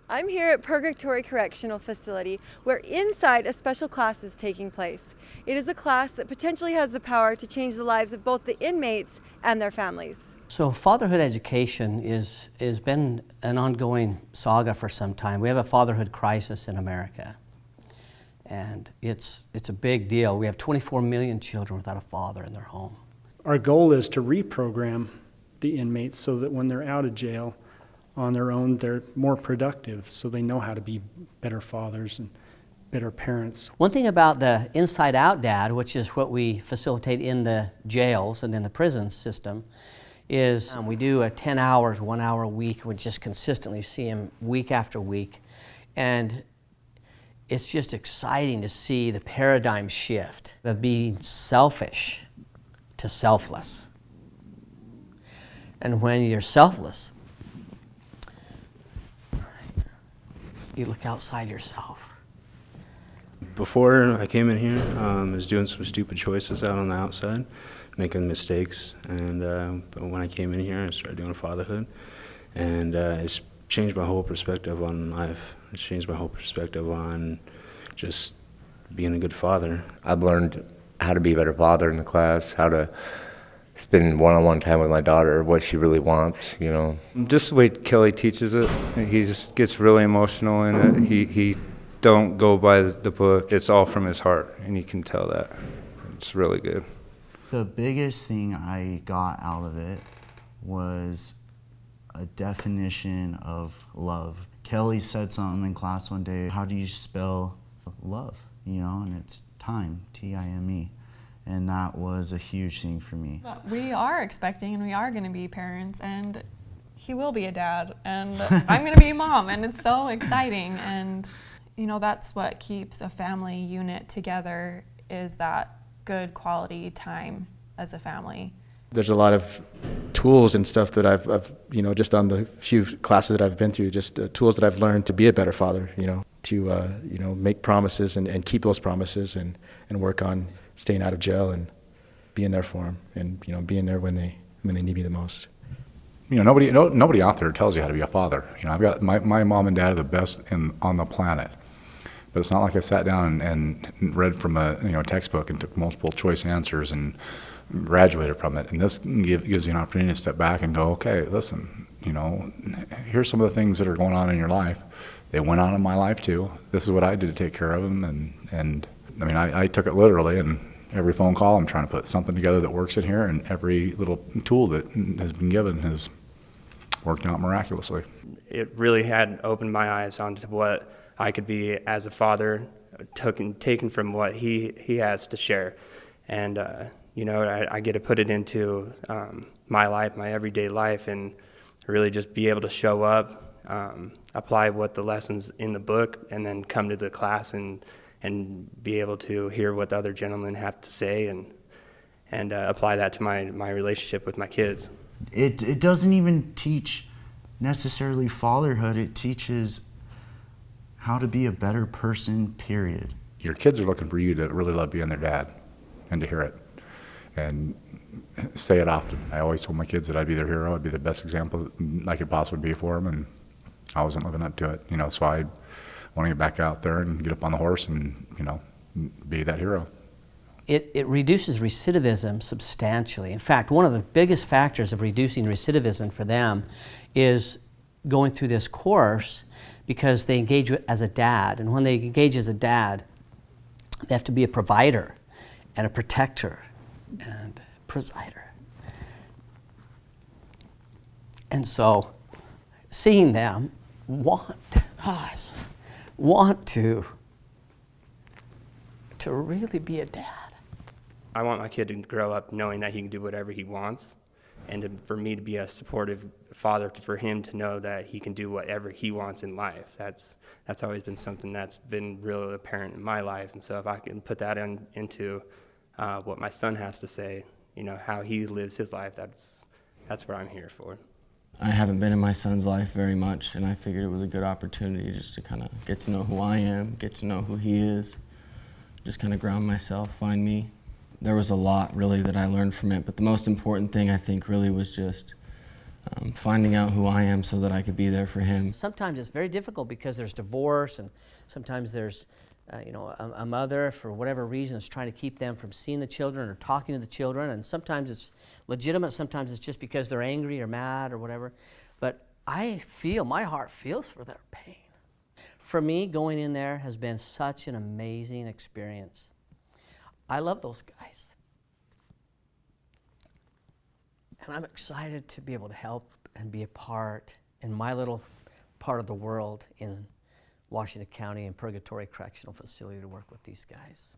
I'm here at Purgatory Correctional Facility, where inside a special class is taking place. It is a class that potentially has the power to change the lives of both the inmates and their families. So fatherhood education has been an ongoing saga for some time. We have a fatherhood crisis in America, and it's a big deal. We have 24 million children without a father in their home. Our goal is to reprogram the inmates so that when they're out of jail on their own, they're more productive, so they know how to be better fathers and better parents. One thing about the InsideOut Dad, which is what we facilitate in the jails and in the prison system, is we do 10 hours, 1 hour a week. We just consistently see him week after week. And it's just exciting to see the paradigm shift of being selfish to selfless. And when you're selfless, you look outside yourself. Before I came in here, I was doing some stupid choices out on the outside, making mistakes. And but when I came in here, I started doing fatherhood, and it's changed my whole perspective on life. It's changed my whole perspective on just being a good father. I've learned how to be a better father in the class, how to spend one-on-one time with my daughter, what she really wants, you know. Just the way Kelly teaches it, he just gets really emotional in it. He don't go by the book. It's all from his heart, and you can tell that. It's really good. The biggest thing I got out of it was a definition of love. Kelly said something in class one day, how do you spell love? You know, and it's time, T-I-M-E. And that was a huge thing for me. We are expecting and we are going to be parents, and he will be a dad, and I'm going to be a mom, and it's so exciting. And you know, that's what keeps a family unit together, is that good quality time as a family. There's a lot of tools and stuff that I've you know, just on the few classes that I've been through, just tools that I've learned to be a better father, you know, to you know, make promises and keep those promises and work on staying out of jail and being there for them, and you know, being there when they need me the most. You know, nobody out there tells you how to be a father. You know, I've got my mom and dad are the best on the planet, but it's not like I sat down and read from a textbook and took multiple choice answers and graduated from it. And this gives you an opportunity to step back and go, okay, listen, you know, here's some of the things that are going on in your life. They went on in my life too. This is what I did to take care of them, and I mean, I took it literally, and every phone call I'm trying to put something together that works in here, and every little tool that has been given has worked out miraculously. It really had opened my eyes onto what I could be as a father, taken from what he has to share. And, you know, I get to put it into my life, my everyday life, and really just be able to show up, apply what the lessons in the book, and then come to the class and be able to hear what the other gentlemen have to say and apply that to my relationship with my kids. It doesn't even teach necessarily fatherhood. It teaches how to be a better person, period. Your kids are looking for you to really love being their dad and to hear it and say it often. I always told my kids that I'd be their hero. I'd be the best example I could possibly be for them, and I wasn't living up to it. You know, so I want to get back out there and get up on the horse and, you know, be that hero. It reduces recidivism substantially. In fact, one of the biggest factors of reducing recidivism for them is going through this course, because they engage as a dad. And when they engage as a dad, they have to be a provider and a protector and presider. And so seeing them want to really be a dad. I want my kid to grow up knowing that he can do whatever he wants, and for me to be a supportive father, for him to know that he can do whatever he wants in life. That's always been something that's been real apparent in my life. And so if I can put that into what my son has to say, you know, how he lives his life, that's what I'm here for. I haven't been in my son's life very much, and I figured it was a good opportunity just to kind of get to know who I am, get to know who he is, just kind of ground myself, find me. There was a lot really that I learned from it, but the most important thing I think really was just finding out who I am so that I could be there for him. Sometimes it's very difficult because there's divorce, and sometimes there's a mother, for whatever reason, is trying to keep them from seeing the children or talking to the children, and sometimes it's legitimate, sometimes it's just because they're angry or mad or whatever. But my heart feels for their pain. For me, going in there has been such an amazing experience. I love those guys. And I'm excited to be able to help and be a part in my little part of the world in Washington County and Purgatory Correctional Facility to work with these guys.